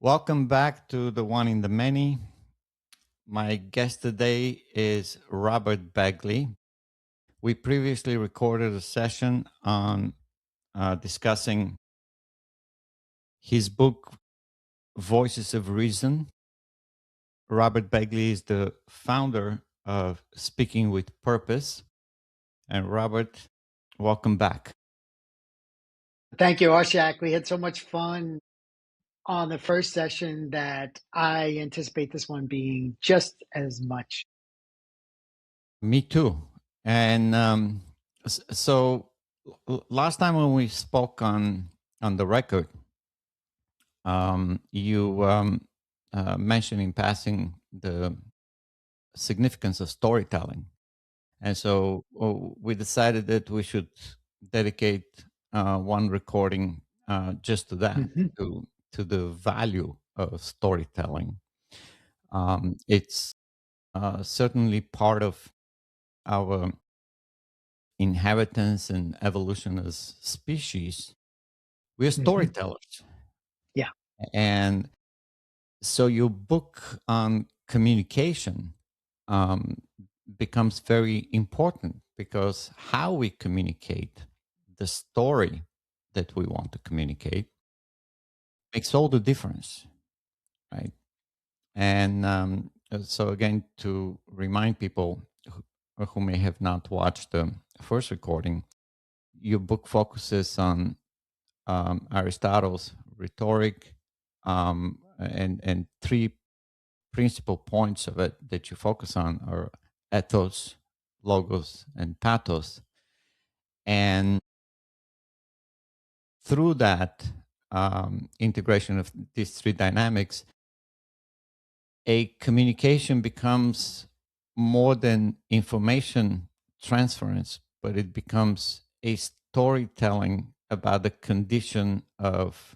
Welcome back to the One in the Many. My guest today is Robert Begley. We previously recorded a session on discussing his book, Voices of Reason. Robert Begley is the founder of Speaking with Purpose. And Robert, welcome back. Thank you, Arshak. We had so much fun on the first session that I anticipate this one being just as much. Me too. And so last time when we spoke on the record, you mentioned in passing the significance of storytelling, and so we decided that we should dedicate one recording just to that, Mhm, to the value of storytelling. It's certainly part of our inheritance and evolution as species. We are mhm. storytellers, Yeah. and so your book on communication um, becomes very important because how we communicate the story that we want to communicate makes all the difference, right? And so again, to remind people who may have not watched the first recording, your book focuses on Aristotle's rhetoric, and three principal points of it that you focus on are ethos, logos, and pathos. And through that integration of these three dynamics, a communication becomes more than information transference, but it becomes a storytelling about the condition of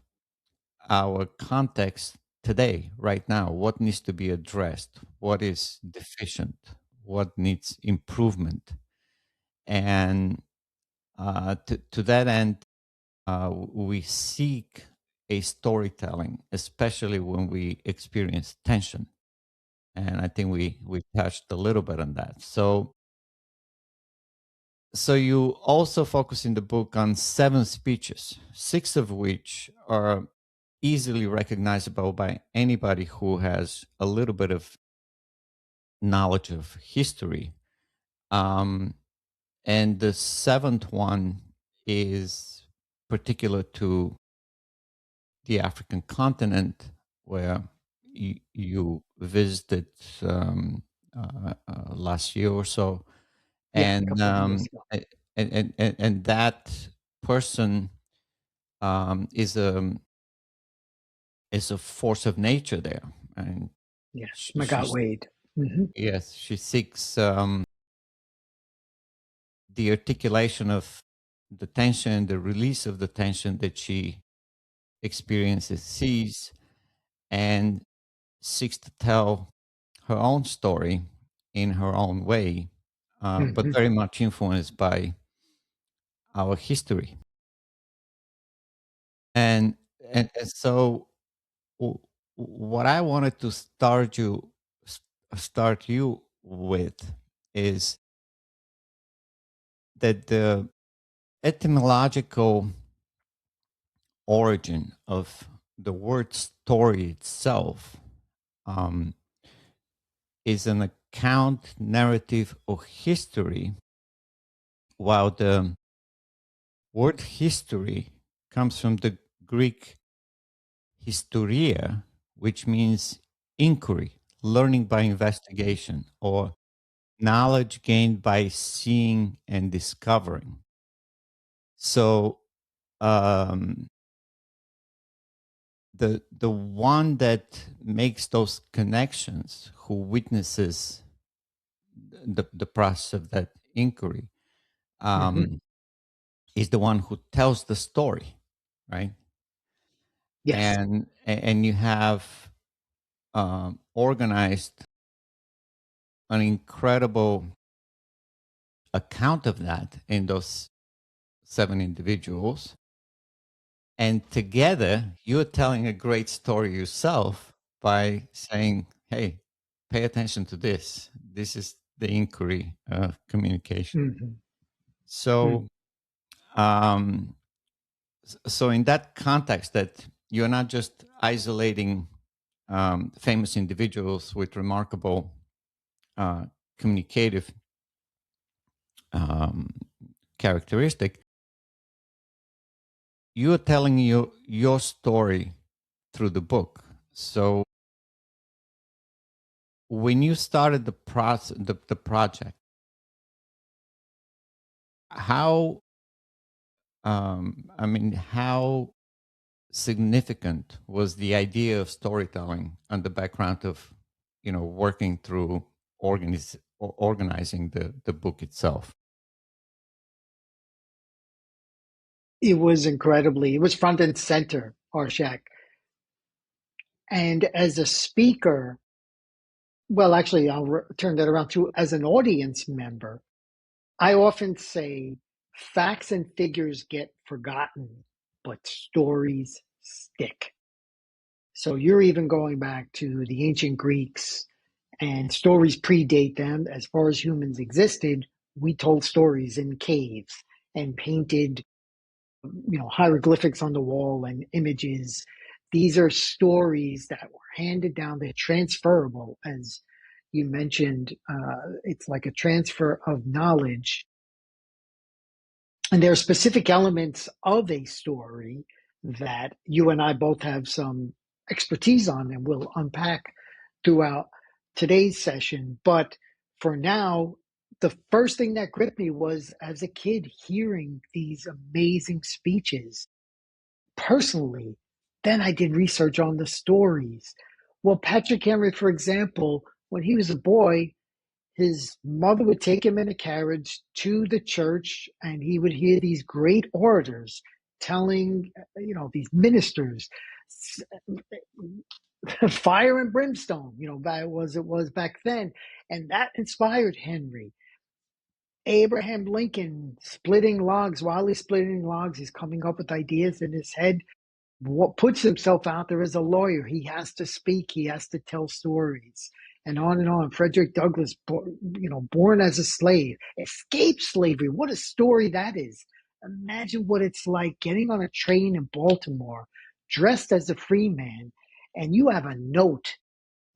our context today, right now, what needs to be addressed, what is deficient, what needs improvement. And to that end, we seek a storytelling, especially when we experience tension. And I think we touched a little bit on that. So you also focus in the book on seven speeches, six of which are easily recognizable by anybody who has a little bit of knowledge of history. Um, and the seventh one is particular to the African continent, where you visited last year or so, Yeah, a and couple of years ago. and that person is a force of nature there, and Yes, she, Magat she's Wade. Hmm. yes, she seeks the articulation of the tension, the release of the tension that she experiences, sees, and seeks to tell her own story in her own way, but Hmm. very much influenced by our history. And and so w- what I wanted to start you with is that the etymological origin of the word story itself um, is an account narrative of history, while the word history comes from the Greek historia, which means inquiry, learning by investigation, or knowledge gained by seeing and discovering. So um, the one that makes those connections, who witnesses the process of that inquiry, Hmm. um, is the one who tells the story, right? Yes. And you have organized an incredible account of that in those seven individuals. And together, you're telling a great story yourself by saying, hey, pay attention to this. This is the inquiry of communication. Mhm. So, Mm. um, so in that context, that you're not just isolating famous individuals with remarkable uh, communicative um, characteristic, you're telling your story through the book. So when you started the project, how how significant was the idea of storytelling on the background of working through organizing the book itself? It was front and center, Arshak. And as a speaker, well, actually, turn that around to as an audience member. I often say facts and figures get forgotten, but stories stick. So you're even going back to the ancient Greeks, and stories predate them. As far as humans existed, we told stories in caves and painted, hieroglyphics on the wall and images. These are stories that were handed down. They're transferable, as you mentioned. It's like a transfer of knowledge, and there are specific elements of a story that you and I both have some expertise on, and we'll unpack throughout today's session. But for now, the first thing that gripped me was as a kid hearing these amazing speeches personally. Then I did research on the stories. Well, Patrick Henry, for example, when he was a boy, his mother would take him in a carriage to the church, and he would hear these great orators telling, these ministers, fire and brimstone, it was back then. And that inspired Henry. Abraham Lincoln splitting logs. While he's splitting logs, he's coming up with ideas in his head. What puts himself out there as a lawyer? He has to speak. He has to tell stories, and on and on. Frederick Douglass, born as a slave, escaped slavery. What a story that is! Imagine what it's like getting on a train in Baltimore, dressed as a free man, and you have a note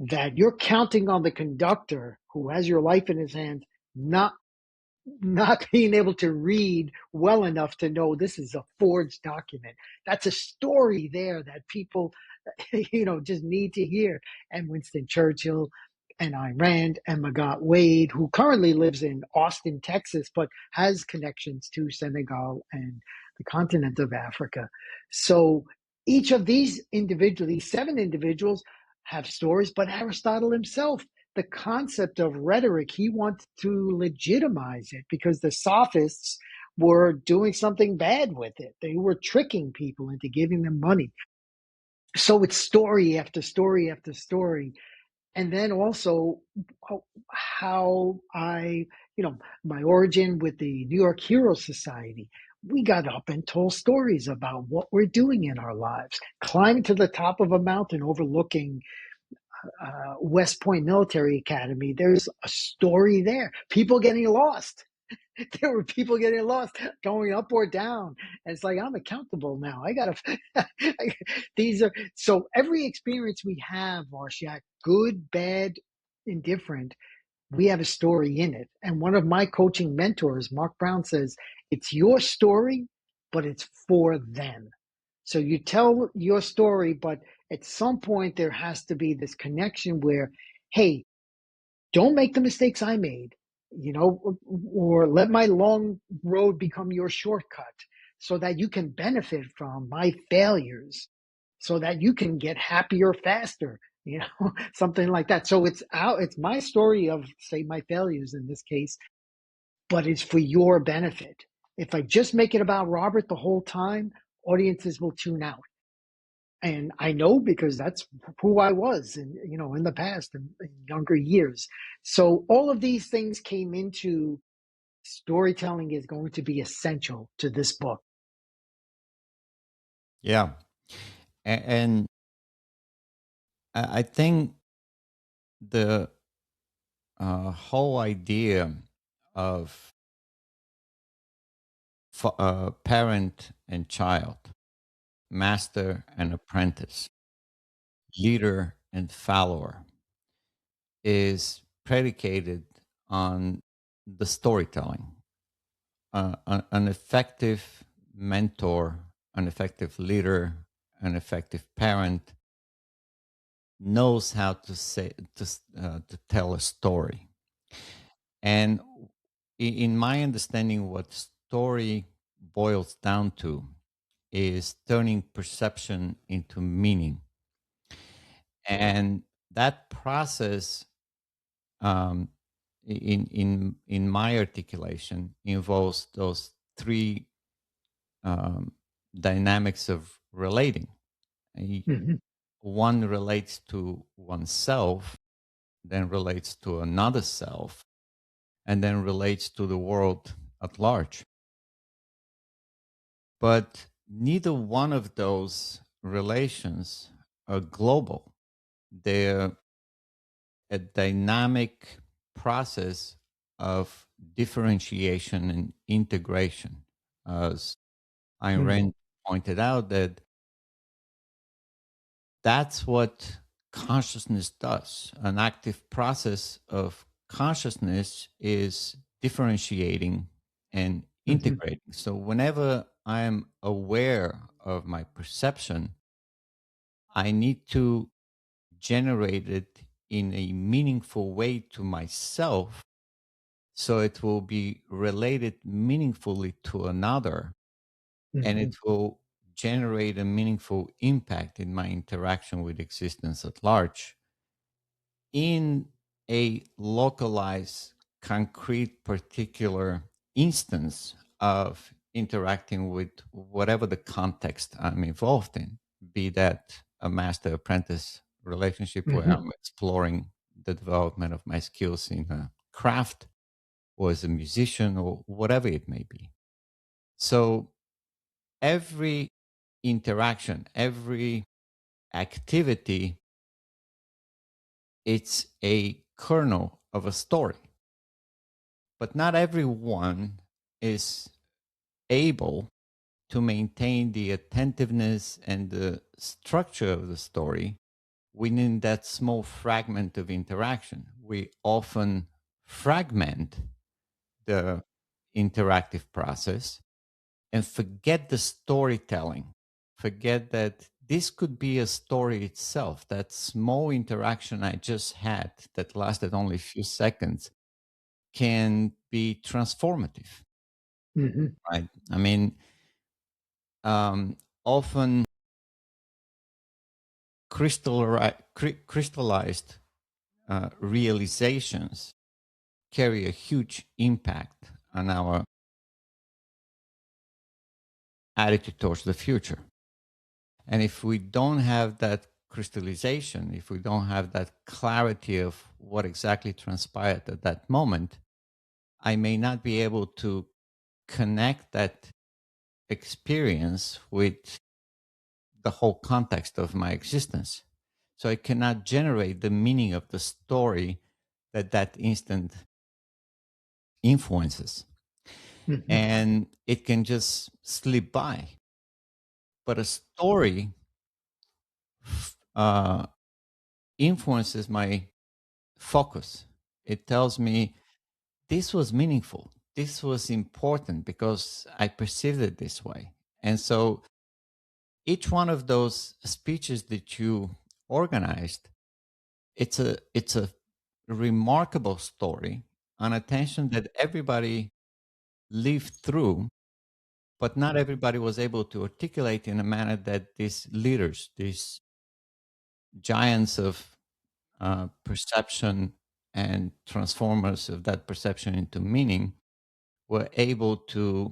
that you're counting on the conductor who has your life in his hands, not being able to read well enough to know this is a forged document. That's a story there that people, just need to hear. And Winston Churchill and Ayn Rand and Magat Wade, who currently lives in Austin, Texas, but has connections to Senegal and the continent of Africa. So each of these individuals, these 7 individuals, have stories, but Aristotle himself, the concept of rhetoric, he wants to legitimize it because the sophists were doing something bad with it. They were tricking people into giving them money. So it's story after story after story. And then also how my origin with the New York Hero Society. We got up and told stories about what we're doing in our lives, climbing to the top of a mountain overlooking West Point Military Academy. There's a story there. People getting lost. There were people getting lost, going up or down. And it's like, I'm accountable now. I gotta. These are so every experience we have, Marciak, good, bad, indifferent. We have a story in it. And one of my coaching mentors, Mark Brown, says it's your story, but it's for them. So you tell your story, but at some point there has to be this connection where, hey, don't make the mistakes I made, or let my long road become your shortcut so that you can benefit from my failures, so that you can get happier faster, something like that. So it's my story of, say, my failures in this case, but it's for your benefit. If I just make it about Robert the whole time, audiences will tune out. And I know because that's who I was in the past, in younger years. So all of these things came into storytelling is going to be essential to this book. Yeah. And I think the whole idea of parent and child, master and apprentice, leader and follower is predicated on the storytelling. An effective mentor, an effective leader, an effective parent knows how to to tell a story. And in my understanding, what story boils down to is turning perception into meaning. And that process, um, in my articulation, involves those three um, dynamics of relating. Y- Hmm. One relates to oneself, then relates to another self, and then relates to the world at large. But neither one of those relations are global. They're a dynamic process of differentiation and integration. As Ayn Hmm. Rand pointed out, that's what consciousness does. An active process of consciousness is differentiating and Hmm. integrating. So whenever I am aware of my perception, I need to generate it in a meaningful way to myself so it will be related meaningfully to another, and Hmm. it will generate a meaningful impact in my interaction with existence at large in a localized, concrete, particular instance of interacting with whatever the context I'm involved in, be that a master apprentice relationship where Hmm. I'm exploring the development of my skills in a craft or as a musician or whatever it may be. So every interaction, every activity, it's a kernel of a story. But not everyone is able to maintain the attentiveness and the structure of the story within that small fragment of interaction. We often fragment the interactive process and forget the storytelling, forget that this could be a story itself. That small interaction I just had that lasted only a few seconds can be transformative, Hmm. right? I mean, often crystallized realizations carry a huge impact on our attitude towards the future. And if we don't have that crystallization, if we don't have that clarity of what exactly transpired at that moment, I may not be able to connect that experience with the whole context of my existence. So I cannot generate the meaning of the story that that instant influences. Hmm. And it can just slip by. But a story uh, influences my focus. It tells me this was meaningful. This was important because I perceived it this way. And so each one of those speeches that you organized, it's a remarkable story, an attention that everybody lived through, but not everybody was able to articulate in a manner that these leaders, these giants of perception and transformers of that perception into meaning, were able to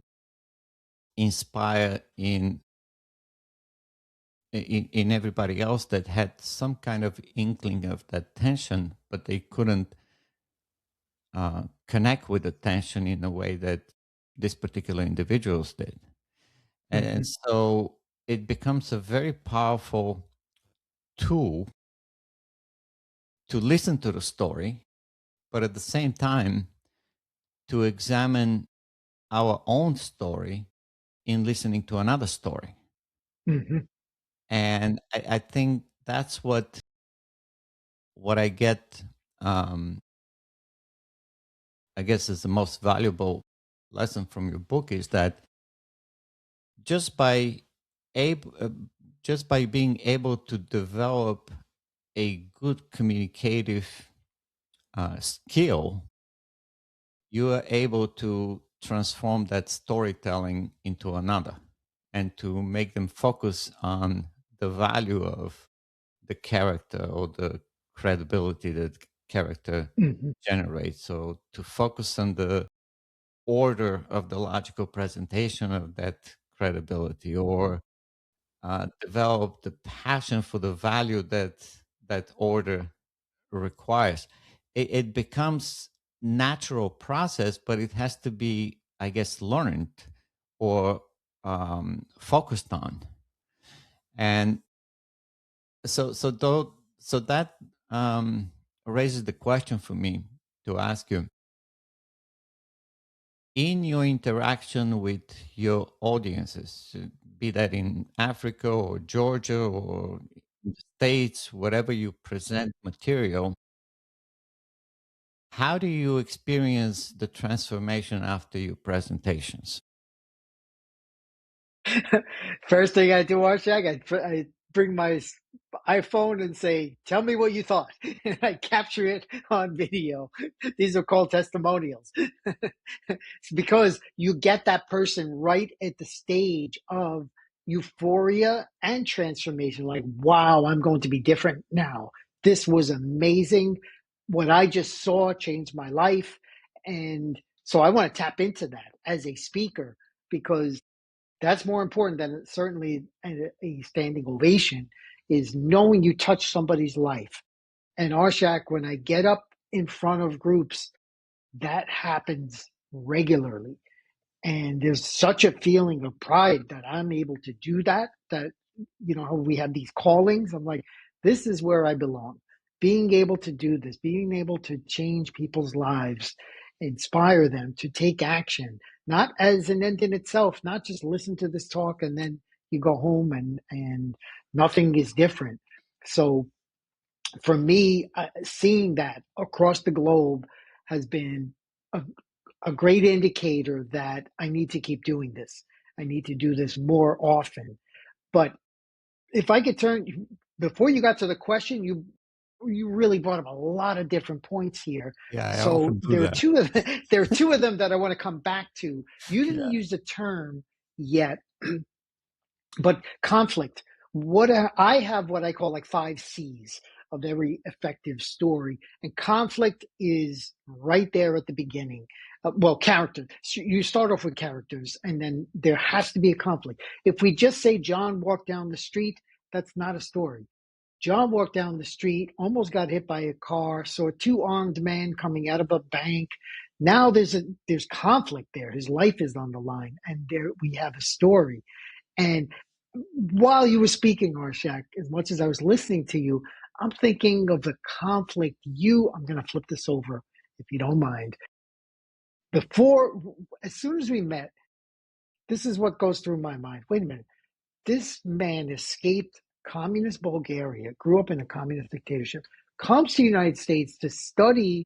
inspire in everybody else that had some kind of inkling of that tension, but they couldn't connect with the tension in a way that these particular individuals did. And Hmm. so it becomes a very powerful tool to listen to the story, but at the same time, to examine our own story in listening to another story. Hmm. And I think that's what I get, um, I guess, is the most valuable lesson from your book is that just by able, just by being able to develop a good communicative skill, you are able to transform that storytelling into another and to make them focus on the value of the character or the credibility that character Hmm. generates. So to focus on the order of the logical presentation of that credibility, or develop the passion for the value that that order requires. It becomes natural process, but it has to be, I guess, learned or focused on. And so that um, raises the question for me to ask you: in your interaction with your audiences, be that in Africa or Georgia or in the States, wherever you present material, how do you experience the transformation after your presentations? First thing I do, Arshak, I bring my iPhone and say, "Tell me what you thought," and I capture it on video. These are called testimonials. It's because you get that person right at the stage of euphoria and transformation. Like, wow, I'm going to be different now. This was amazing. What I just saw changed my life, and so I want to tap into that as a speaker because that's more important than certainly a standing ovation is knowing you touch somebody's life. And Arshak, when I get up in front of groups, that happens regularly. And there's such a feeling of pride that I'm able to do that, that, we have these callings. I'm like, this is where I belong. Being able to do this, being able to change people's lives, inspire them to take action, not as an end in itself, not just listen to this talk and then you go home and nothing is different. So for me, seeing that across the globe has been a, a great indicator that I need to keep doing this. I need to do this more often. But if I could turn before you got to the question, you really brought up a lot of different points here. Yeah, I So often do there are that. there are two of them that I want to come back to. You didn't Yeah. use the term yet, but conflict. I have what I call like 5 C's of every effective story, and conflict is right there at the beginning. Well, character. So you start off with characters, and then there has to be a conflict. If we just say John walked down the street, that's not a story. John walked down the street, almost got hit by a car, saw two armed men coming out of a bank. Now there's conflict there. His life is on the line, and there we have a story. And while you were speaking, Arshak, as much as I was listening to you, I'm thinking of the conflict I'm going to flip this over, if you don't mind. Before, as soon as we met, this is what goes through my mind. Wait a minute. This man escaped communist Bulgaria, grew up in a communist dictatorship, comes to the United States to study,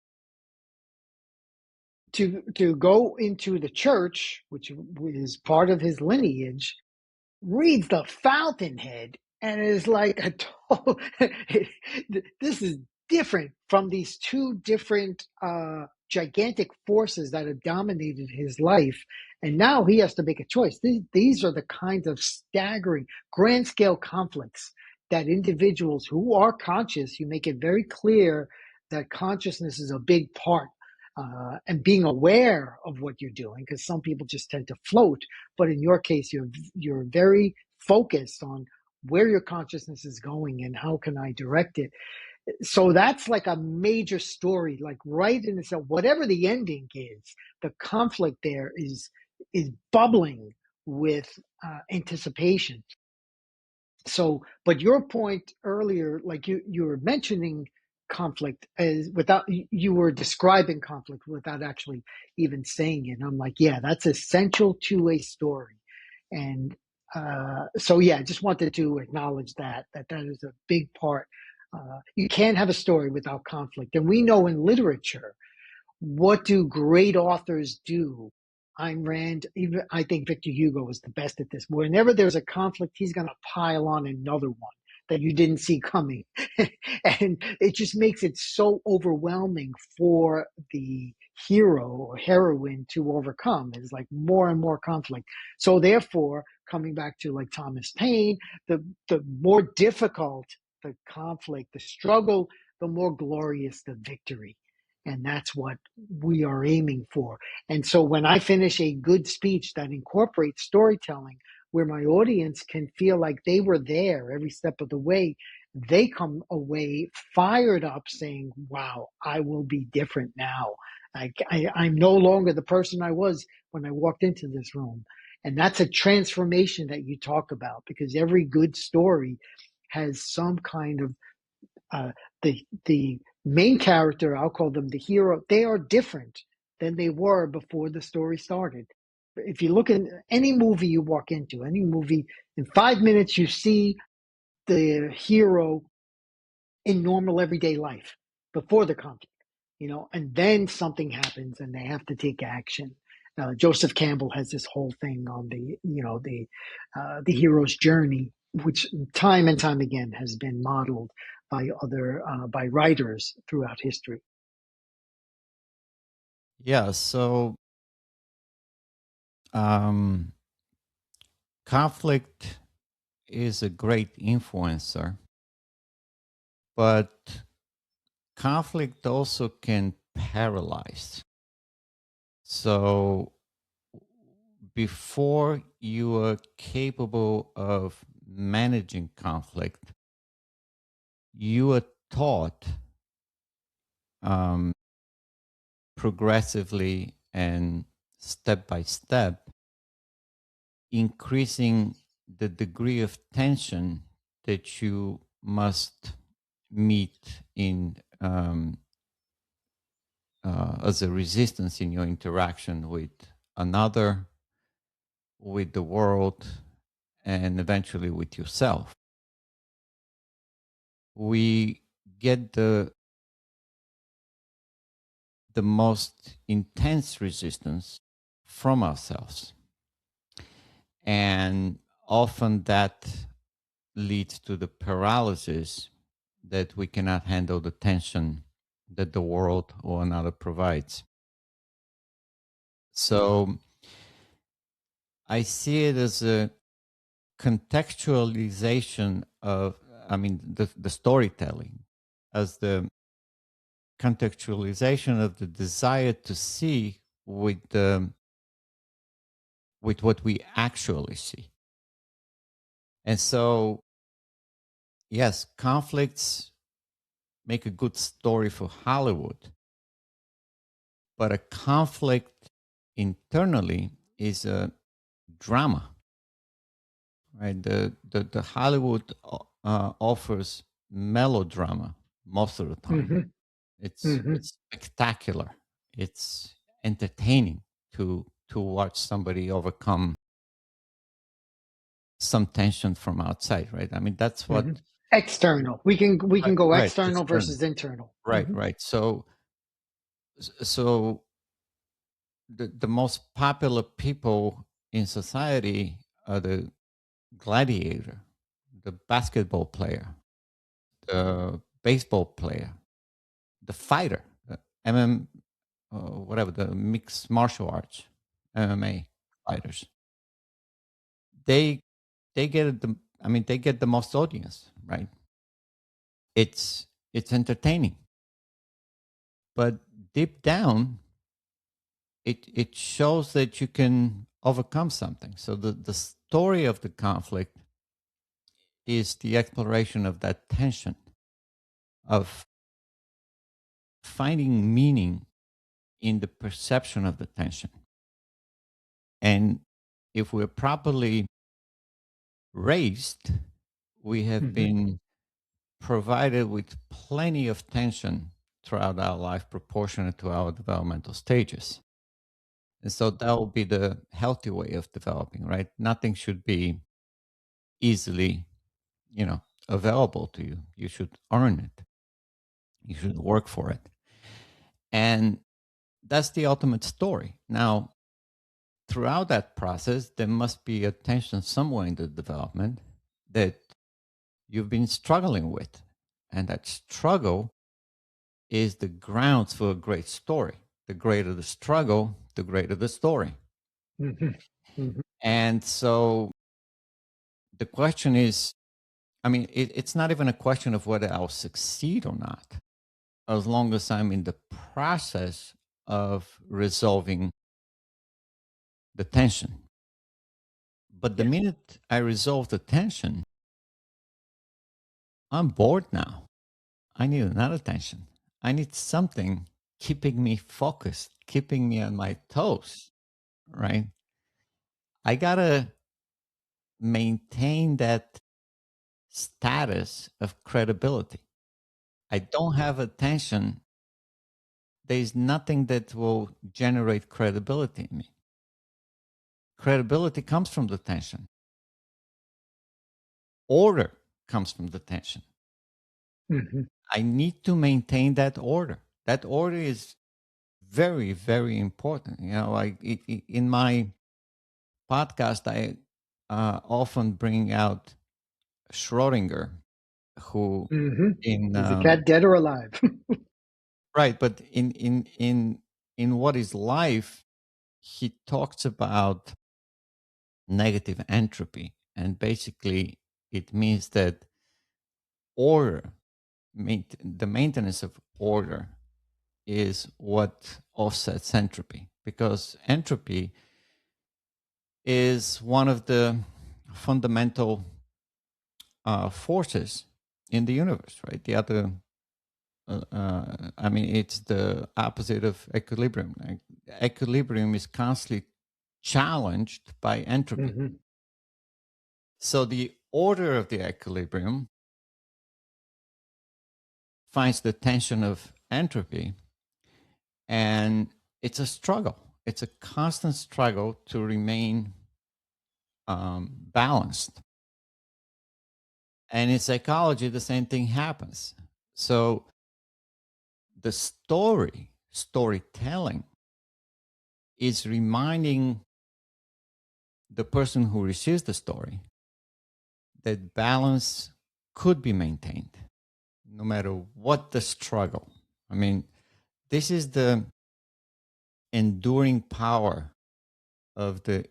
to go into the church, which is part of his lineage, reads the Fountainhead and is like this is different from these two different gigantic forces that have dominated his life, and now he has to make a choice. These are the kinds of staggering grand scale conflicts that individuals who are conscious, you make it very clear that consciousness is a big part, and being aware of what you're doing, because some people just tend to float, but in your case, you're very focused on where your consciousness is going and how can I direct it. So that's like a major story, like right in itself. Whatever the ending is, the conflict there is bubbling with anticipation. So, but your point earlier, like you were mentioning conflict as without you were describing conflict without actually even saying it. And I'm like, yeah, that's essential to a story. And so yeah, I just wanted to acknowledge that is a big part. You can't have a story without conflict, and we know in literature, what do great authors do? Ayn Rand, even I think Victor Hugo is the best at this. Whenever there's a conflict, he's going to pile on another one that you didn't see coming. And it just makes it so overwhelming for the hero or heroine to overcome. It's like more and more conflict. So therefore, coming back to like Thomas Paine, the more difficult the conflict, the struggle, the more glorious the victory. And that's what we are aiming for. And so when I finish a good speech that incorporates storytelling, where my audience can feel like they were there every step of the way, they come away fired up saying, wow, I will be different now. I'm no longer the person I was when I walked into this room. And that's a transformation that you talk about, because every good story has some kind of the main character, I'll call them the hero, they are different than they were before the story started. If you look at any movie you walk into, any movie, in 5 minutes you see the hero in normal everyday life before the conflict, and then something happens and they have to take action. Joseph Campbell has this whole thing on the hero's journey, which time and time again has been modeled by other by writers throughout history. Yeah. So um, conflict is a great influencer, but conflict also can paralyze. So before you are capable of managing conflict, you are taught um, progressively and step by step, increasing the degree of tension that you must meet in as a resistance in your interaction with another, with the world, and eventually with yourself. We get the most intense resistance from ourselves, and often that leads to the paralysis that we cannot handle the tension that the world or another provides. So I see it as a contextualization of, I mean, the storytelling as the contextualization of the desire to see with what we actually see. And so, yes, conflicts make a good story for Hollywood, but a conflict internally is a drama, right? The Hollywood offers melodrama most of the time. Mm-hmm. Mm-hmm. It's spectacular. It's entertaining to watch somebody overcome some tension from outside, right? I mean, that's Mm-hmm. what. External. We can go Right, external external. versus internal. Right, Mm-hmm. right. So the most popular people in society are the gladiator, the basketball player, the baseball player, the fighter, the MM, whatever, the mixed martial arts, MMA fighters. They they get the I mean they get the most audience, right? It's entertaining, but deep down, it shows that you can overcome something. So the story of the conflict is the exploration of that tension, of finding meaning in the perception of the tension. And if we're properly raised, we have Hmm. been provided with plenty of tension throughout our life proportionate to our developmental stages. And so that will be the healthy way of developing, right? Nothing should be easily, you know, available to you. You should earn it. You should work for it. And that's the ultimate story. Now, throughout that process, there must be a tension somewhere in the development that you've been struggling with. And that struggle is the grounds for a great story. The greater the struggle, the greater the story. Hmm. Hmm. And so the question is, I mean, it's not even a question of whether I'll succeed or not, as long as I'm in the process of resolving the tension. But the Yes. minute I resolve the tension, I'm bored now. I need another tension. I need something keeping me focused, keeping me on my toes, right? I gotta maintain that status of credibility. I don't have attention. There's nothing that will generate credibility in me. Credibility comes from the tension. Order comes from the tension. Hmm. I need to maintain that order. That order is very, very important. You know, like in my podcast, I often bring out Schrodinger, who Hmm. in Is the cat dead or alive? right, but in What Is Life, he talks about negative entropy, and basically it means that order, the maintenance of order, is what offsets entropy, because entropy is one of the fundamental forces in the universe, right? The other, I mean, it's the opposite of equilibrium. Like, equilibrium is constantly challenged by entropy. Hmm. So the order of the equilibrium finds the tension of entropy, and it's a struggle. It's a constant struggle to remain balanced. And in psychology, the same thing happens. So the storytelling, is reminding the person who receives the story that balance could be maintained no matter what the struggle. I mean, this is the enduring power of the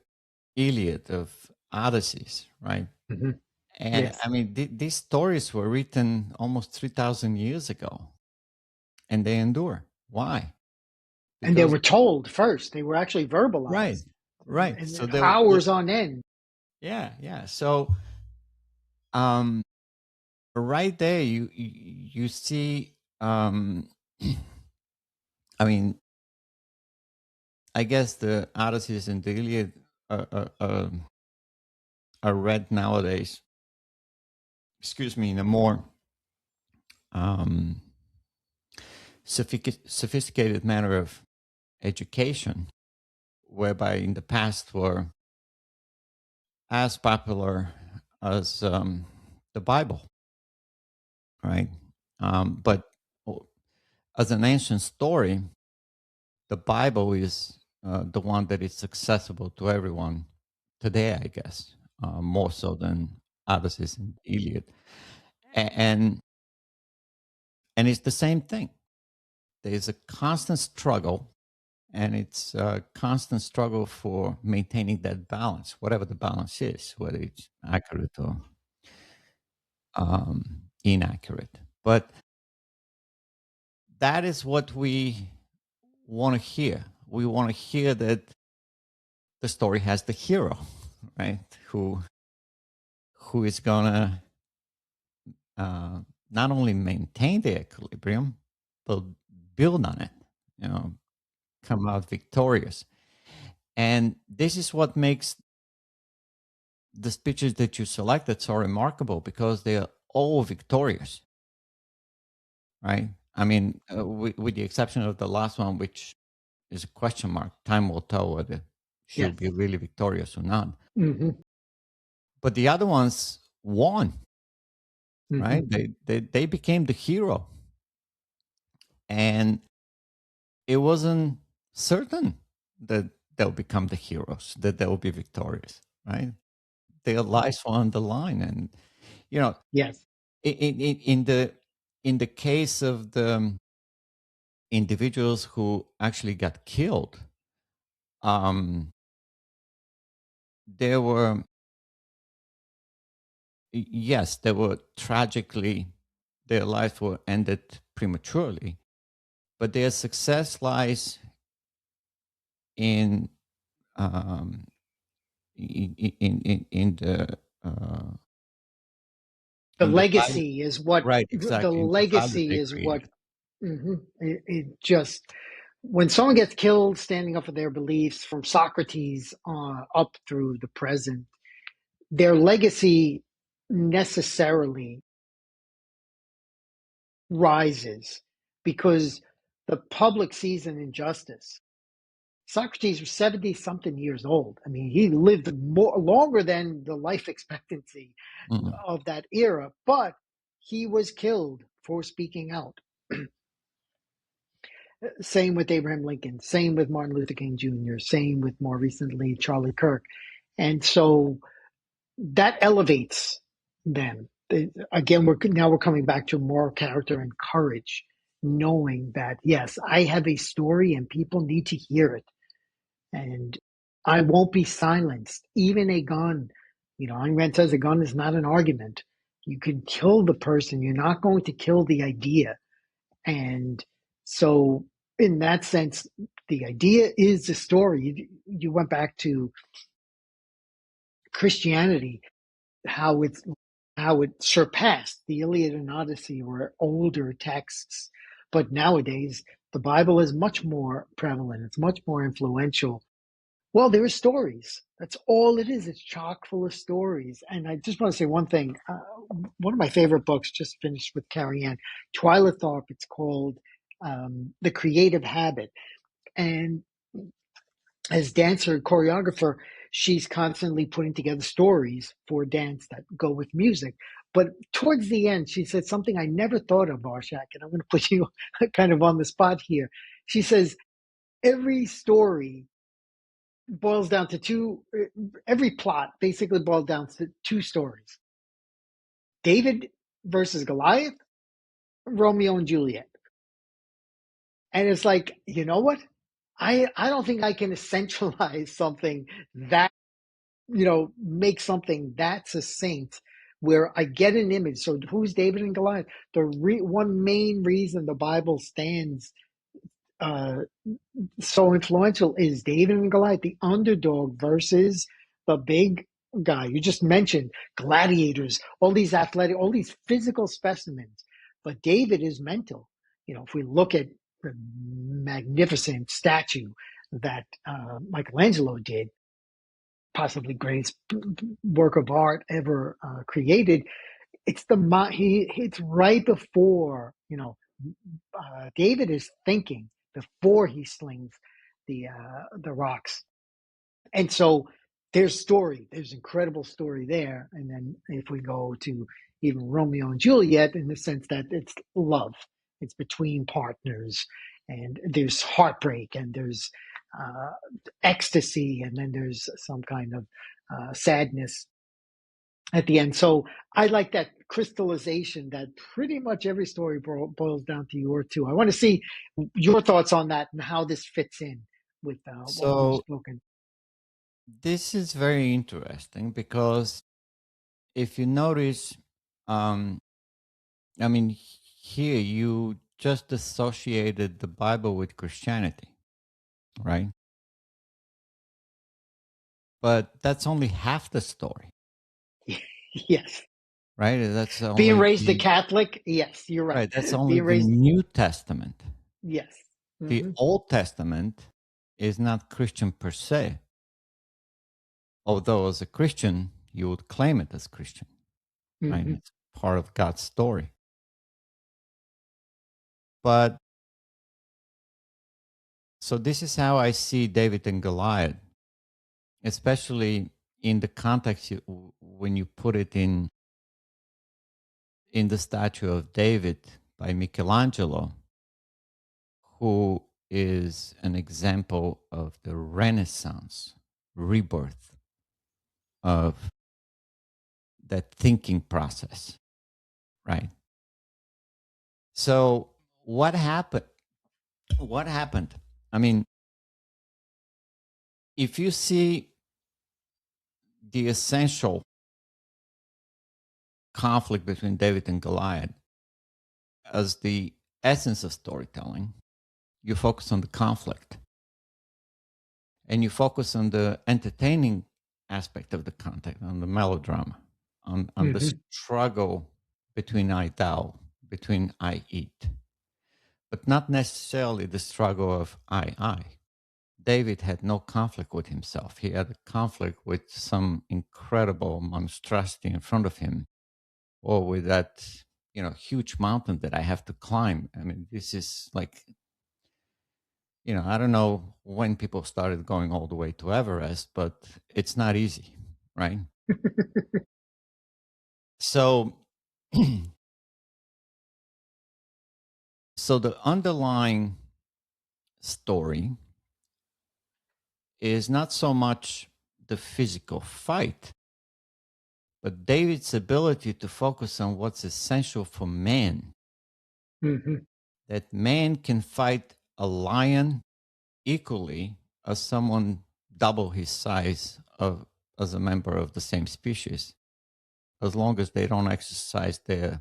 Iliad, of Odysseys, right? Hmm. And Yes. I mean, these stories were written almost 3,000 years ago, and they endure. Why? And they Because, were told first. They were actually right, verbalized, right. and So hours on end. yeah, yeah. So, um, right there, you see, I mean, I guess the Odysseys and the Iliad are read nowadays, excuse me, in a more um, sophisticated manner of education, whereby in the past were as popular as the Bible, right? But as an ancient story, the Bible is the one that is accessible to everyone today, I guess, more so than Odysseus and Iliad. And it's the same thing. There's a constant struggle, and it's a constant struggle for maintaining that balance, whatever the balance is, whether it's accurate or inaccurate. But that is what we want to hear. We want to hear that the story has the hero, right? Who is gonna uh, not only maintain the equilibrium, but build on it. You know, come out victorious. And this is what makes the speeches that you selected so remarkable because they're all victorious, right? I mean, with the exception of the last one, which is a question mark. Time will tell whether she'll Yes. be really victorious or not. Hmm. But the other ones won, Hmm. right? They became the hero, and it wasn't certain that they'll become the heroes, that they'll be victorious, right? Their lives were on the line, and you know, Yes. in the case of the individuals who actually got killed, um, there were yes, they were tragically, their lives were ended prematurely, but their success lies in um, in the uh, The in the value, legacy is what right? the Exactly, in the value legacy they is what. created. It just, when someone gets killed standing up for their beliefs, from Socrates up through the present, their legacy necessarily rises because the public sees an injustice. Socrates was 70 something years old. I mean, he lived longer than the life expectancy Mhm. of that era, but he was killed for speaking out. Same with Abraham Lincoln, same with Martin Luther King Jr., same with more recently Charlie Kirk. And so that elevates them. Again, we're coming back to moral character and courage, knowing that, yes, I have a story and people need to hear it. And I won't be silenced. Even a gun, Ayn Rand says a gun is not an argument. You can kill the person. You're not going to kill the idea. And so, in that sense, the idea is the story. You went back to Christianity, how it's how it surpassed the Iliad and Odyssey or older texts. But nowadays, the Bible is much more prevalent. It's much more influential. Well, there are stories. That's all it is. It's chock full of stories. And I just want to say one thing. One of my favorite books, just finished with Carrie Ann, Twyla Tharp. It's called The Creative Habit. And as dancer and choreographer, she's constantly putting together stories for dance that go with music. But towards the end, she said something I never thought of, Arshak, and I'm going to put you kind of on the spot here. She says, every story boils down to every plot basically boils down to two stories: David versus Goliath, Romeo and Juliet. And it's like, you know what? I don't think I can essentialize something that, make something that succinct where I get an image. So who's David and Goliath? One main reason the Bible stands uh, so influential is David and Goliath, the underdog versus the big guy. You just mentioned gladiators, all these athletic, all these physical specimens. But David is mental. If we look at the magnificent statue that Michelangelo did, possibly greatest work of art ever created, it's right before, David is thinking before he slings the rocks. And so there's incredible story there. And then if we go to even Romeo and Juliet, in the sense that it's love, it's between partners, and there's heartbreak, and there's uh, ecstasy, and then there's some kind of sadness at the end. So I like that crystallization that pretty much every story boils down to your two. I want to see your thoughts on that and how this fits in with what we've So spoken. this is very interesting because if you notice, um, I mean, here you just associated the Bible with Christianity, right? But that's only half the story, Yes. right? That's Being only raised a the Catholic, yes, you're right. right. That's only Being the raised, New Testament. yes. The Hmm. Old Testament is not Christian per se, although as a Christian, you would claim it as Christian, right? Hmm. It's part of God's story. But so this is how I see David and Goliath, especially in the context when you put it in the statue of David by Michelangelo, who is an example of the Renaissance rebirth of that thinking process, right? So what happened? What happened? I mean, if you see the essential conflict between David and Goliath as the essence of storytelling, you focus on the conflict and you focus on the entertaining aspect of the content, on the melodrama, on the Hmm. struggle between I thou, between I eat, but not necessarily the struggle of I. David had no conflict with himself. He had a conflict with some incredible monstrosity in front of him, or with that, huge mountain that I have to climb. I mean, this is like, I don't know when people started going all the way to Everest, but it's not easy, right? So, so the underlying story is not so much the physical fight, but David's ability to focus on what's essential for man, Hmm. that man can fight a lion equally as someone double his size of as a member of the same species, as long as they don't exercise their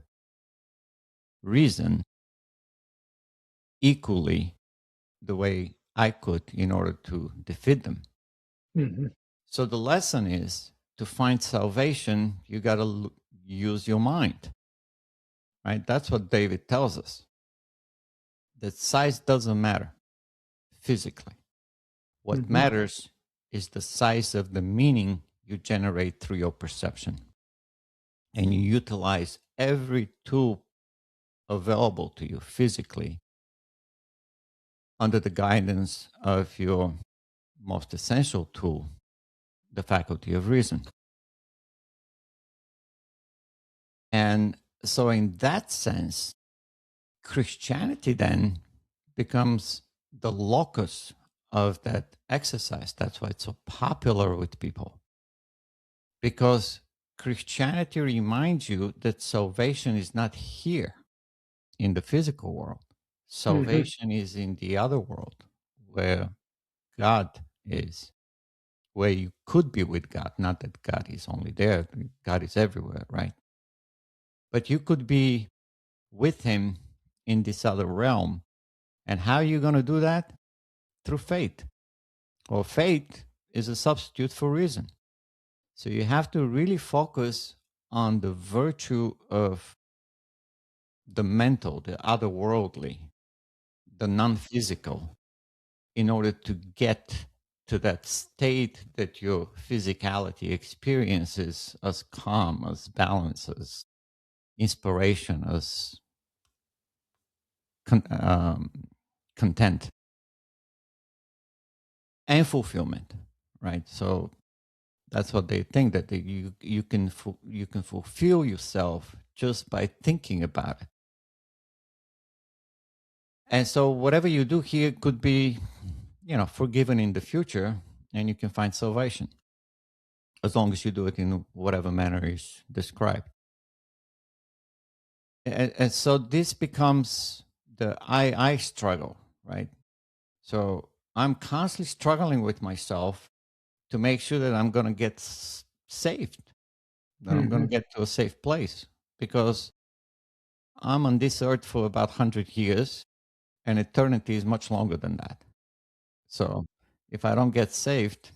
reason equally the way I could in order to defeat them. Hmm. So the lesson is to find salvation, you got to use your mind, right? That's what David tells us. That size doesn't matter physically. What Hmm. matters is the size of the meaning you generate through your perception. And you utilize every tool available to you physically under the guidance of your most essential tool, the faculty of reason. And so, in that sense, Christianity then becomes the locus of that exercise. That's why it's so popular with people, because Christianity reminds you that salvation is not here in the physical world. Hmm. Salvation is in the other world where God is, where you could be with God. Not that God is only there, God is everywhere, right? But you could be with Him in this other realm. And how are you going to do that? Through faith. Well, faith is a substitute for reason. So you have to really focus on the virtue of the mental, the otherworldly, the non physical, in order to get to that state that your physicality experiences as calm, as balance, as inspiration, as con- um, content and fulfillment, right? So that's what they think, that you can fulfill yourself just by thinking about it. And so whatever you do here could be, forgiven in the future, and you can find salvation as long as you do it in whatever manner is described. And so this becomes the I struggle, right? So I'm constantly struggling with myself to make sure that I'm going to get saved, that I'm going Hmm. to get to a safe place, because I'm on this earth for about 100 years, and eternity is much longer than that. So if I don't get saved,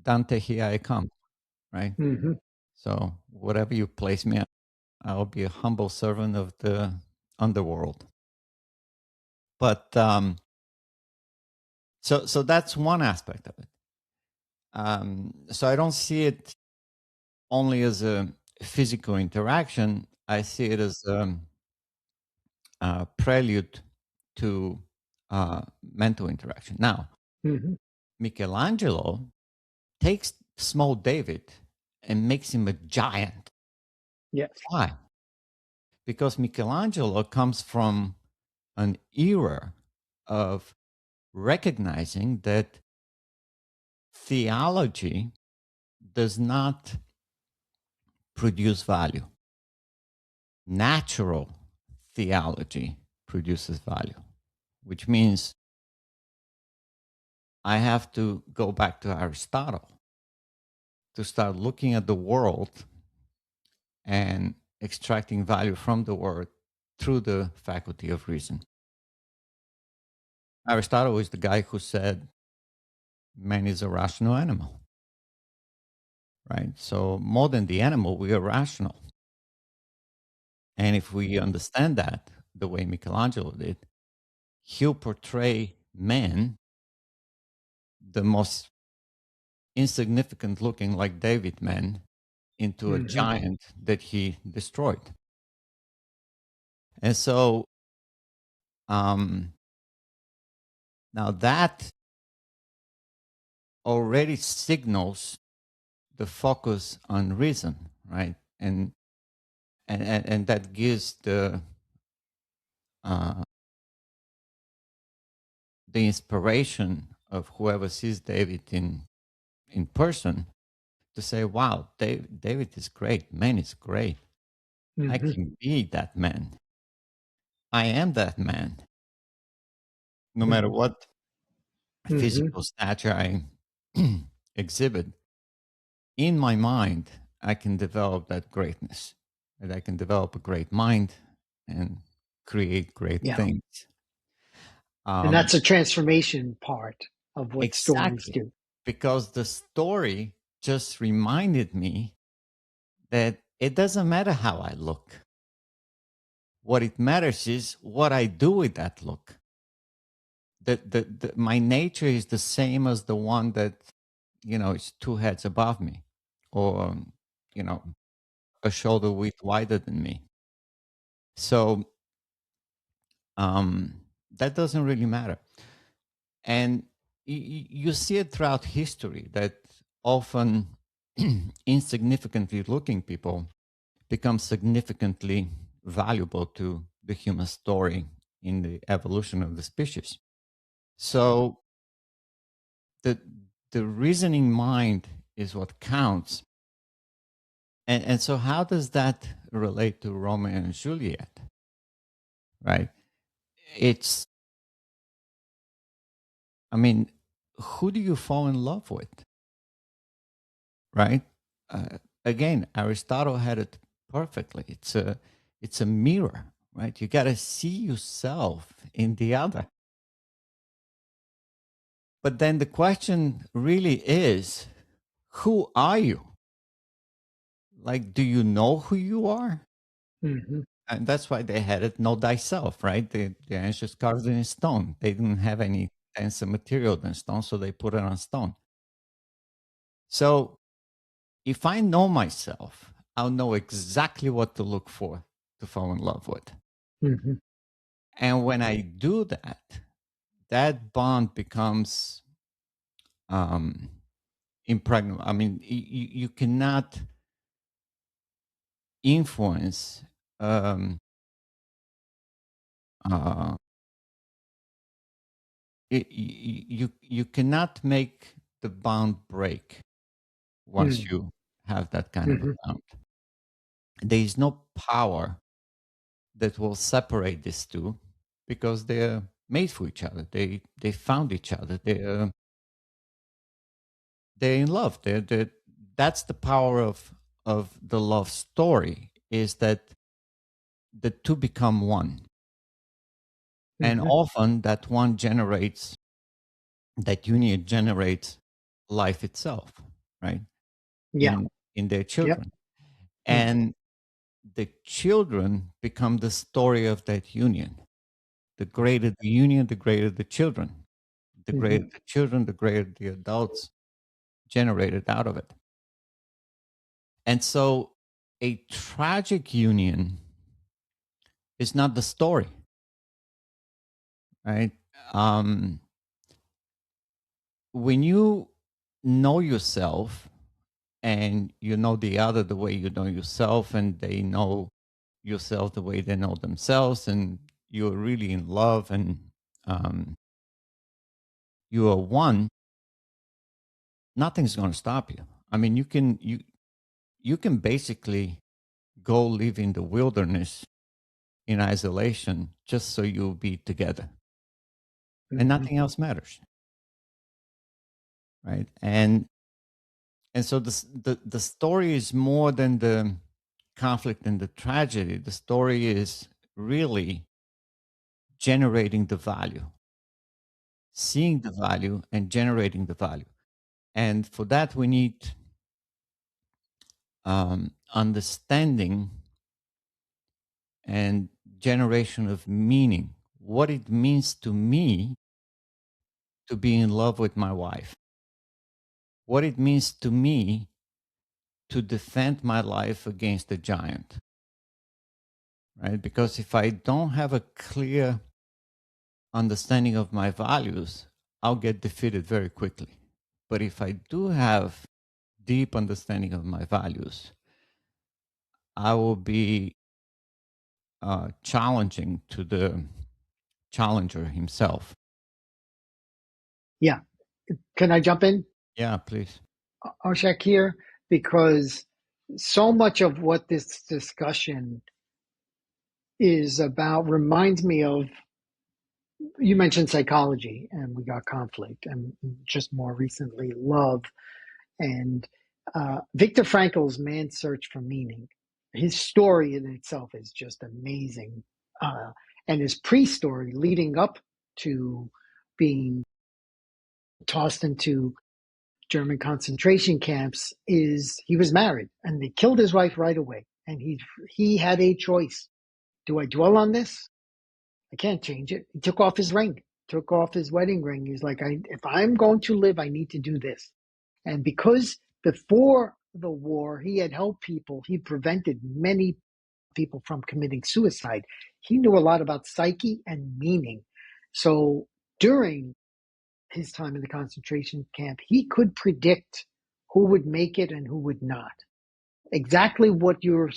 Dante, here I come, right? Hmm. So whatever you place me, I'll be a humble servant of the underworld. But so that's one aspect of it. So I don't see it. only as a physical interaction. I see it as a prelude to mental interaction. Now, Hmm. Michelangelo takes small David and makes him a giant. Yes. Why? Because Michelangelo comes from an era of recognizing that theology does not produce value. Natural theology produces value, which means I have to go back to Aristotle to start looking at the world and extracting value from the world through the faculty of reason. Aristotle is the guy who said man is a rational animal, right? So, more than the animal, we are rational. And if we understand that the way Michelangelo did, he'll portray man, the most insignificant looking like David man, into a Hmm. giant that he destroyed. And so, um, now that already signals the focus on reason, right? And that gives uh, the inspiration of whoever sees David in person to say, "Wow, David is great. Man is great. I Hmm. can be that man. I am that man. No matter Hmm. what Hmm. physical stature I exhibit, in my mind, I can develop that greatness. That I can develop a great mind and create great Yeah. things." And Um, that's a transformation part of what stories exactly, do. because the story just reminded me that it doesn't matter how I look. What it matters is what I do with that look. My nature is the same as the one that, is two heads above me, or, you know, a shoulder width wider than me. So, that doesn't really matter. And you see it throughout history that often insignificantly looking people become significantly valuable to the human story in the evolution of the species. So the the reasoning mind is what counts. And so how does that relate to Romeo and Juliet? Right? It's I mean, who do you fall in love with? Right? Again, Aristotle had it perfectly. It's a mirror, right? You got to see yourself in the other. But then the question really is, who are you? Like, do you know who you are? Hmm. And that's why they had it, know thyself, right? The ancients carved it in stone. They didn't have any denser material than stone, so they put it on stone. So if I know myself, I'll know exactly what to look for to fall in love with. Hmm. And when I do that, that bond becomes um, impregnable. I mean, you cannot influence um, uh, you cannot make the bond break once Hmm. you have that kind of a Hmm. bond. There is no power that will separate these two because they're made for each other. They found each other. They're in love. That's the power of the love story, is that the two become one, and Hmm. often that union generates life itself, right? Yeah. In their Yep. children, Hmm. and the children become the story of that union. The greater the union, the greater the children. The Hmm. greater the children, the greater the adults generated out of it. And so a tragic union is not the story, right? Um, when you know yourself and you know the other the way you know yourself, and they know yourself the way they know themselves, and you're really in love, and um, you are one, nothing's going to stop you. I mean, you can basically go live in the wilderness in isolation just so you'll be together, and Hmm. nothing else matters, right? And so the story is more than the conflict and the tragedy. The story is really generating the value, seeing the value and generating the value. And for that, we need understanding and generation of meaning. What it means to me to be in love with my wife, what it means to me to defend my life against a giant, right? Because if I don't have a clear understanding of my values, I'll get defeated very quickly. But if I do have deep understanding of my values, I will be challenging to the challenger himself. Yeah. Can I jump in, Yeah, please. Oshak, here? Because so much of what this discussion is about reminds me of, you mentioned psychology, and we got conflict, and just more recently, love. And Viktor Frankl's Man's Search for Meaning. His story in itself is just amazing. And his pre story leading up to being tossed into German concentration camps is he was married and they killed his wife right away. And he had a choice. Do I dwell on this? I can't change it. He took off his ring, took off his wedding ring. He's like, if I'm going to live, I need to do this. And because before the war, he had helped people, he prevented many people from committing suicide. He knew a lot about psyche and meaning. So during his time in the concentration camp, he could predict who would make it and who would not. Exactly what you're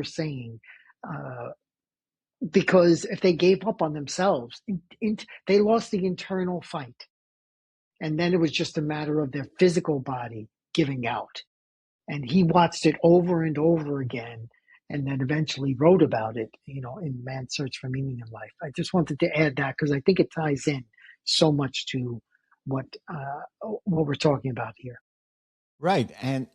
saying. Uh, because if they gave up on themselves, they lost the internal fight. And then it was just a matter of their physical body giving out. And he watched it over and over again and then eventually wrote about it, in Man's Search for Meaning in Life. I just wanted to add that because I think it ties in so much to what we're talking about here. Right. And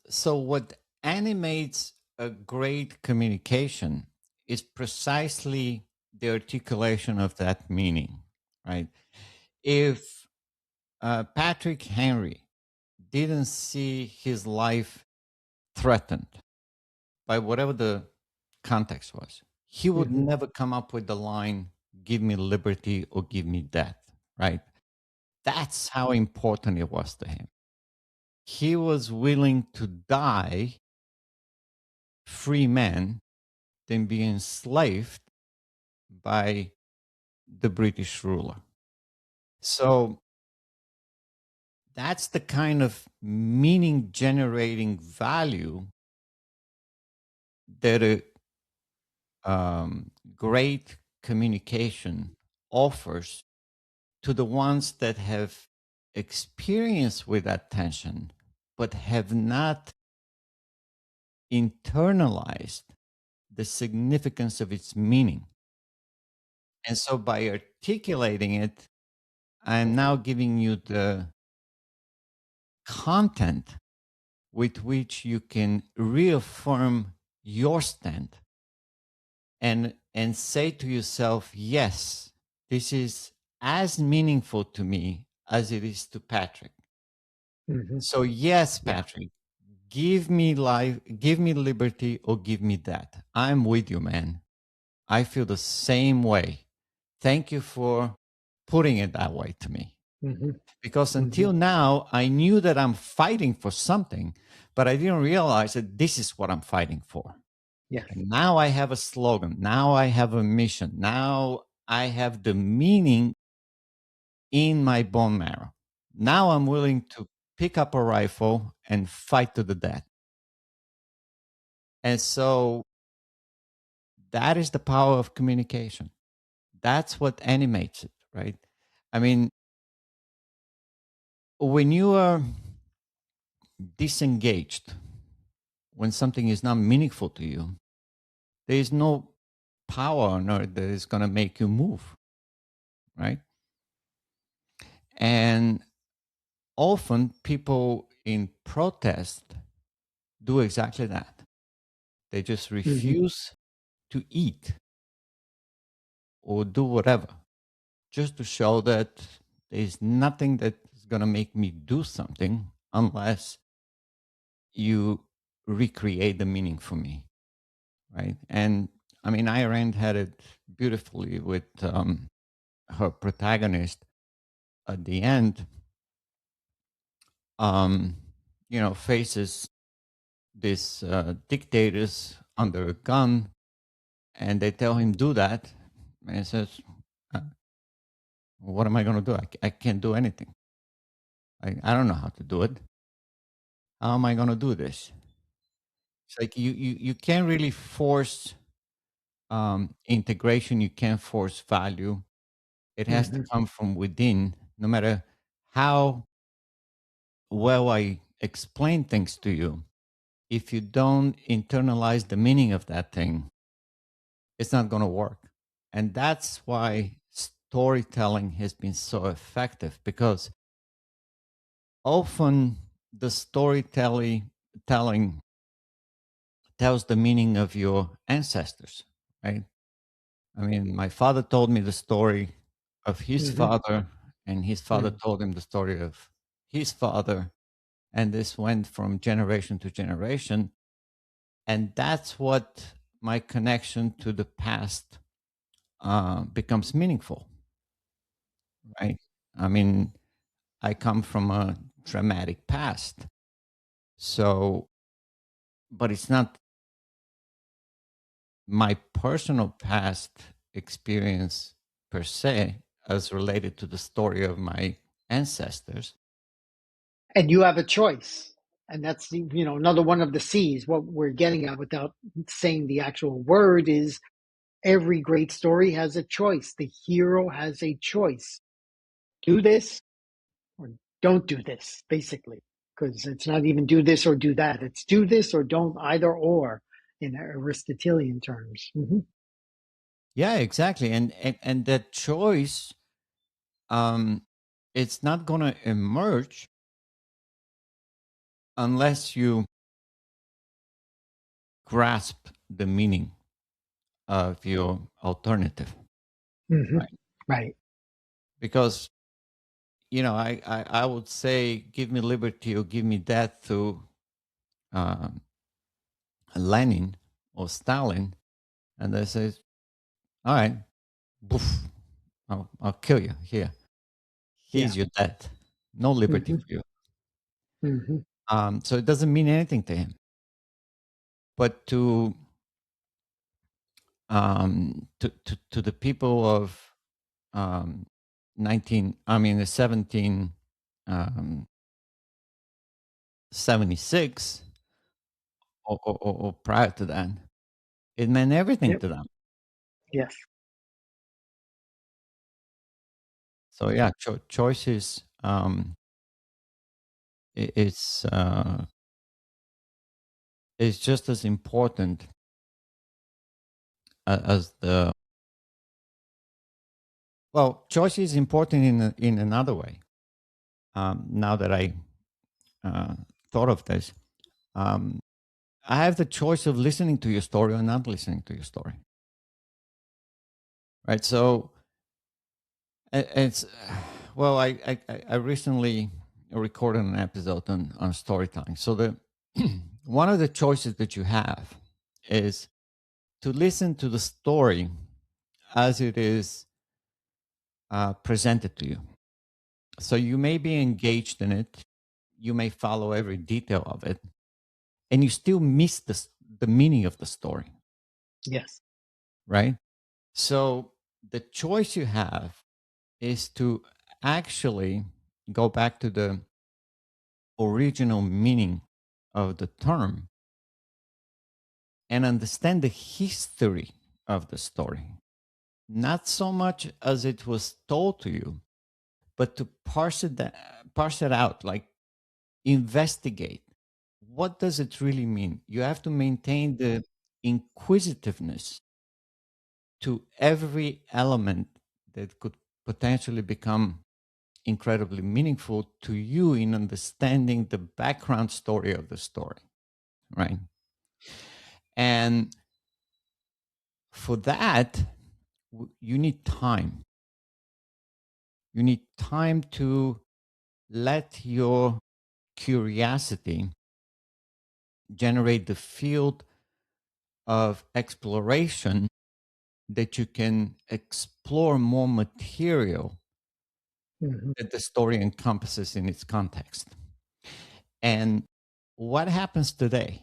so, what animates a great communication is precisely the articulation of that meaning, right? If Patrick Henry didn't see his life threatened by whatever the context was, he would Hmm. never come up with the line, give me liberty or give me death, right? That's how important it was to him. He was willing to die free man than be enslaved by the British ruler. So that's the kind of meaning generating value that a great communication offers to the ones that have experience with that tension but have not internalized the significance of its meaning. And so by articulating it, I'm now giving you the content with which you can reaffirm your stand and say to yourself, yes, this is as meaningful to me as it is to Patrick. Hmm. So yes, Yeah. Patrick, give me life, give me liberty, or give me that. I'm with you, man. I feel the same way. Thank you for putting it that way to me. Hmm. Because Hmm. until now, I knew that I'm fighting for something, but I didn't realize that this is what I'm fighting for. Yes. And now I have a slogan. Now I have a mission. Now I have the meaning in my bone marrow. Now I'm willing to pick up a rifle and fight to the death. And so that is the power of communication. That's what animates it, right? I mean, when you are disengaged, when something is not meaningful to you, there is no power on earth that is going to make you move, right? And often people in protest do exactly that. They just Hmm. refuse to eat or do whatever just to show that there's nothing that is going to make me do something unless you recreate the meaning for me, right? And I mean, Ayn Rand had it beautifully with her protagonist at the end, um, faces these dictators under a gun, and they tell him do that, and he says, uh, "What am I going to do? I can't do anything. I don't know how to do it. How am I going to do this?" It's like you can't really force integration. You can't force value. It has to Hmm. come from within. No matter how well I explain things to you, if you don't internalize the meaning of that thing, it's not going to work. And that's why storytelling has been so effective, because often the storytelling telling tells the meaning of your ancestors, right? I mean, my father told me the story of his Hmm. father, and his father Hmm. told him the story of his father, and this went from generation to generation. And that's what my connection to the past becomes meaningful, right? I mean, I come from a dramatic past. So, but it's not my personal past experience per se as related to the story of my ancestors. And you have a choice. And that's another one of the C's. What we're getting at without saying the actual word is every great story has a choice. The hero has a choice. Do this or don't do this, basically. Because it's not even do this or do that. It's do this or don't, either or, in Aristotelian terms. Hmm. Yeah, exactly. And that choice, um, it's not going to emerge unless you grasp the meaning of your alternative, Hmm. right? Right. Because I would say, give me liberty or give me death to um, Lenin or Stalin, and they say, all right, boof, I'll kill you here. Yeah. Here's your death. No liberty Hmm. for you. Hmm. So it doesn't mean anything to him. But to the people of um, the 1776, or prior to that, it meant everything Yep. to them. Yes. So yeah, choices, i- it's uh, is just as important as the well. Choice is important in another way. Now that I uh, thought of this, um, I have the choice of listening to your story or not listening to your story, right? So it's well, I recently recorded an episode on storytelling. So the one of the choices that you have is to listen to the story as it is presented to you. So you may be engaged in it, you may follow every detail of it, and you still miss the meaning of the story, Yes. right? So the choice you have is to actually go back to the original meaning of the term and understand the history of the story, not so much as it was told to you, but to parse it out, like investigate. What does it really mean? You have to maintain the inquisitiveness to every element that could potentially become incredibly meaningful to you in understanding the background story of the story, right? And for that, you need time. You need time to let your curiosity generate the field of exploration that you can explore more material Hmm. that the story encompasses in its context. And what happens today?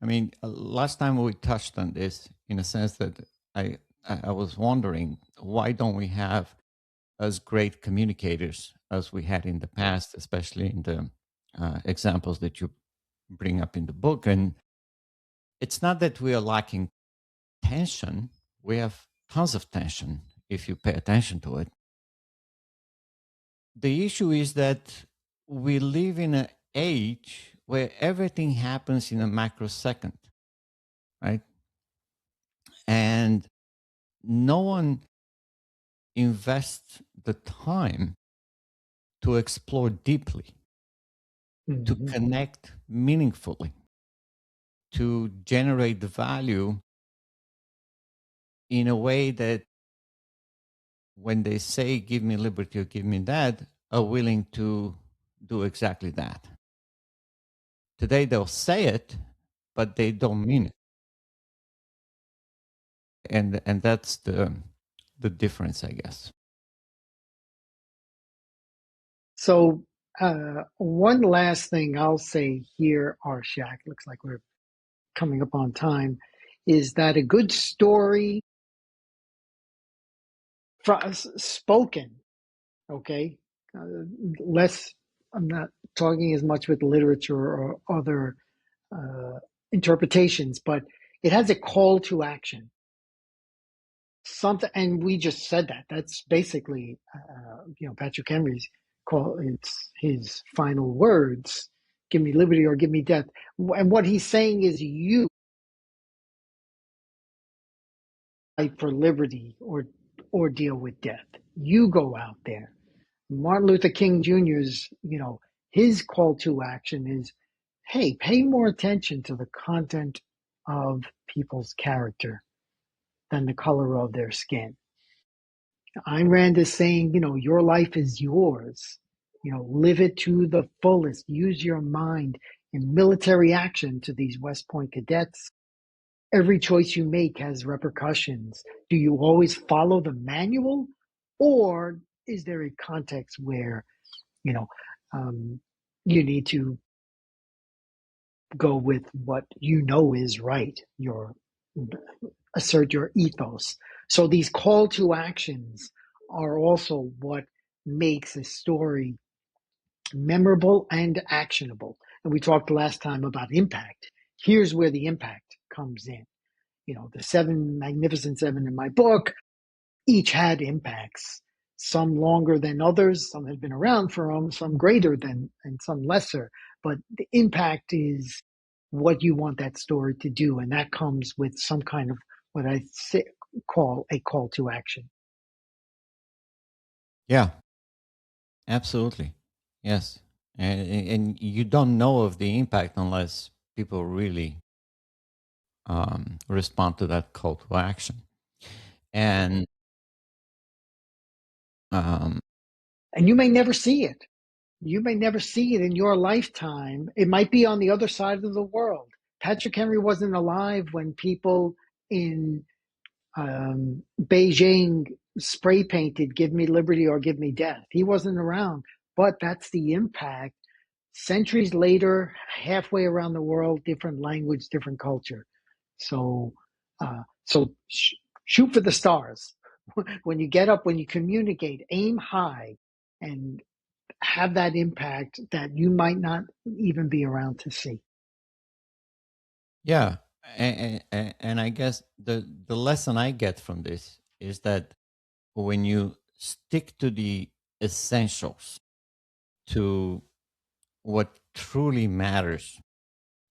I mean, last time we touched on this in a sense that I I was wondering, why don't we have as great communicators as we had in the past, especially in the examples that you bring up in the book. And it's not that we are lacking tension, we have tons of tension if you pay attention to it. The issue is that we live in an age where everything happens in a microsecond, right? And no one invests the time to explore deeply, to Hmm. connect meaningfully, to generate the value in a way that when they say, give me liberty or give me that, are willing to do exactly that. Today they'll say it, but they don't mean it. And that's the difference, I guess. So, one last thing I'll say here, Arshak, looks like we're coming up on time, is that a good story spoken, okay, uh, less, I'm not talking as much with literature or other uh, interpretations, but it has a call to action. Something, and we just said that. That's basically, Patrick Henry's call. It's his final words: "Give me liberty or give me death." And what he's saying is, you fight for liberty or deal with death. You go out there. Martin Luther King Jr.'s, his call to action is, hey, pay more attention to the content of people's character than the color of their skin. Ayn Rand is saying, your life is yours. Live it to the fullest. Use your mind in military action to these West Point cadets. Every choice you make has repercussions. Do you always follow the manual? Or is there a context where, you know, um, you need to go with what is right, your assert your ethos. So these call to actions are also what makes a story memorable and actionable. And we talked last time about impact. Here's where the impact comes in. The seven magnificent seven in my book each had impacts, some longer than others, some had been around for some greater than, and some lesser. But the impact is what you want that story to do, and that comes with some kind of what call a call to action. Yeah, absolutely. Yes. And you don't know of the impact unless people really respond to that call to action. And um, And you may never see it. You may never see it in your lifetime. It might be on the other side of the world. Patrick Henry wasn't alive when people in Beijing spray painted "Give me liberty or give me death." He wasn't around, but that's the impact centuries later, halfway around the world, different language, different culture. So, shoot for the stars. When you get up, when you communicate, aim high, and have that impact that you might not even be around to see. Yeah, and I guess the lesson I get from this is that when you stick to the essentials, to what truly matters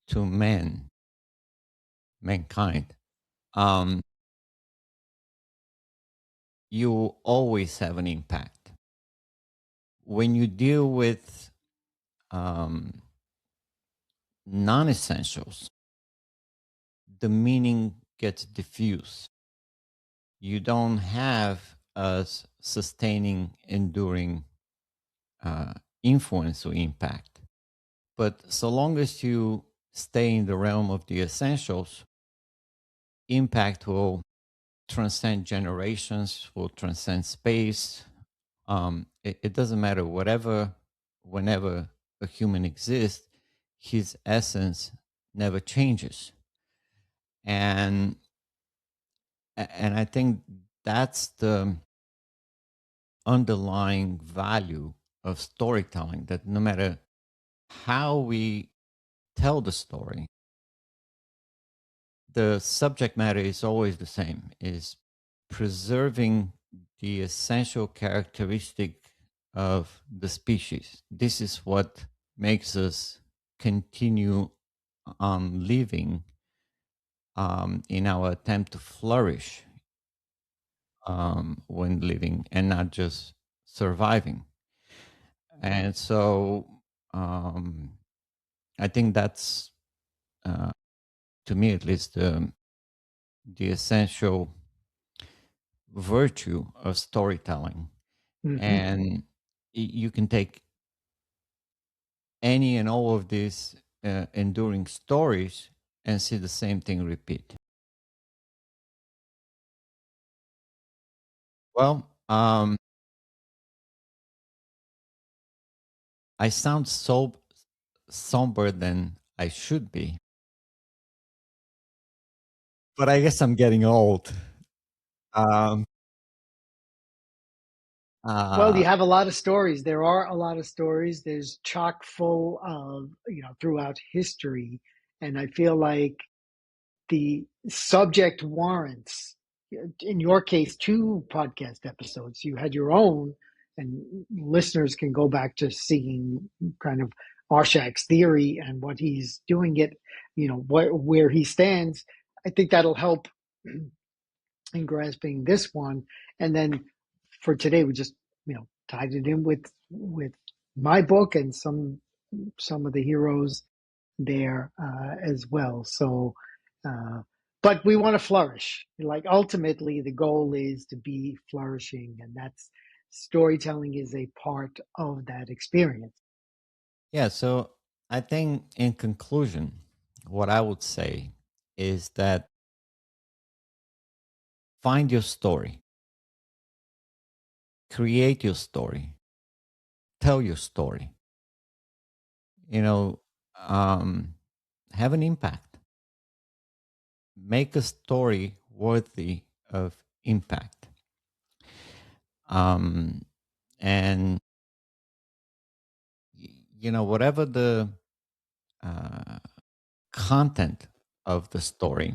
to mankind, um, you always have an impact. When you deal with um, non-essentials, the meaning gets diffused. You don't have a sustaining, enduring uh, influence or impact. But so long as you stay in the realm of the essentials, impact will transcend generations, will transcend space. It doesn't matter whatever, whenever a human exists, his essence never changes. And and I think that's the underlying value of storytelling, that no matter how we tell the story, the subject matter is always the same, is preserving the essential characteristic of the species. This is what makes us continue on living, in our attempt to flourish when living and not just surviving. And so um, I think that's, uh, to me at least, the essential virtue of storytelling. Mm-hmm. And you can take any and all of these enduring stories and see the same thing repeat. Well, I sound so somber than I should be, but I guess I'm getting old. Um, Well, uh, you have a lot of stories. There are a lot of stories. There's chock full of, throughout history. And I feel like the subject warrants, in your case, two podcast episodes. You had your own, and listeners can go back to seeing kind of Arshak's theory and what he's doing it, where he stands. I think that'll help in grasping this one. And then for today, we just, tied it in with my book and some of the heroes there as well. So, uh, but we want to flourish. Like ultimately, the goal is to be flourishing, and that's storytelling is a part of that experience. yeah, so I think in conclusion, what I would say is that find your story, create your story, tell your story, you know, um, have an impact, make a story worthy of impact. Um, and, whatever the uh, content of the story,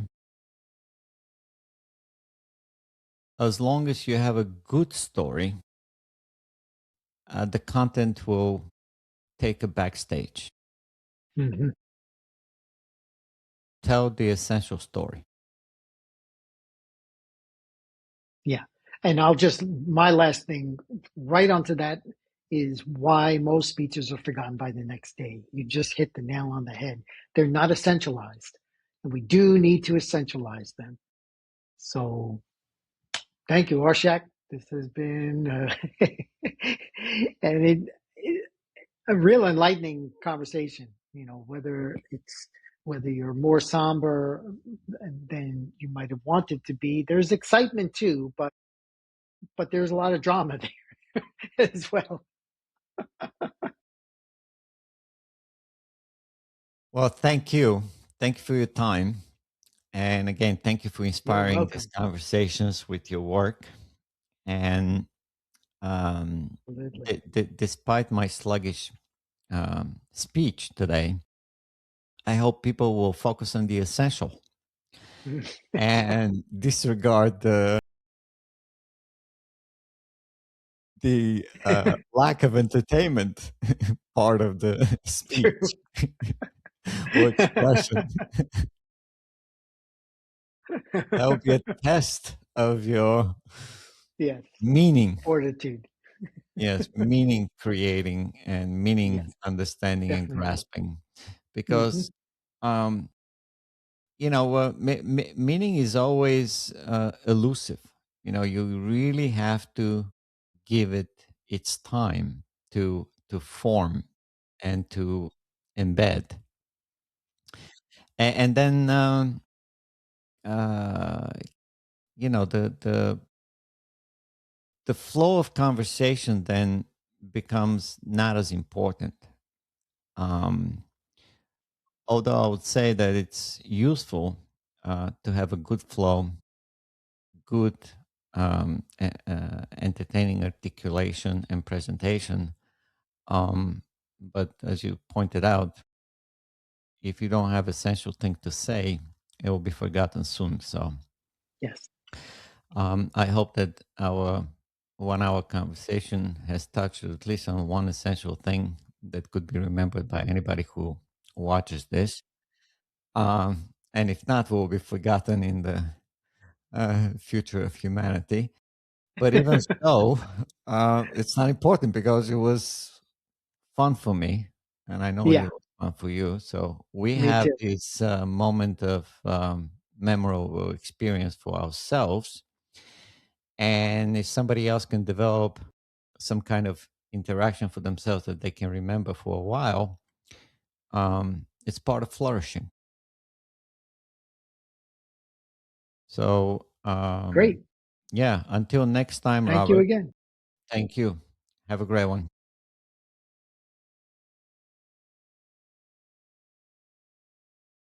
as long as you have a good story, the content will take a backstage. Mm-hmm. Tell the essential story. Yeah. And my last thing right onto that is why most speeches are forgotten by the next day. You just hit the nail on the head. They're not essentialized. And we do need to essentialize them. So thank you, Arshak. This has been and a real enlightening conversation. Whether you're more somber than you might have wanted to be. There's excitement too, but there's a lot of drama there as well. Well, thank you. Thank you for your time. And again, thank you for You're inspiring these welcome. conversations with your work. And um, Absolutely. despite my sluggish speech today, I hope people will focus on the essential and disregard the lack of entertainment part of the True. speech or expression. That will be a test of your Yes. meaning. Fortitude. Yes, meaning creating and meaning Yes, understanding and definitely. grasping. Hmm. Because, um, meaning is always elusive. You really have to give it its time to form and to embed. And then, uh, the flow of conversation then becomes not as important. Um, Although I would say that it's useful to have a good flow, good entertaining articulation and presentation. But as you pointed out, if you don't have essential thing to say, it will be forgotten soon. So Yes. I hope that our 1 hour conversation has touched at least on one essential thing that could be remembered by anybody who watches this. And if not, will be forgotten in the future of humanity. But even so, it's not important because it was fun for me, and I know it Yeah, was fun for you. So we me have too. this moment of memorable experience for ourselves. And if somebody else can develop some kind of interaction for themselves that they can remember for a while, it's part of flourishing. So, Great. yeah, until next time, Thank you Robert, again. thank you. Have a great one.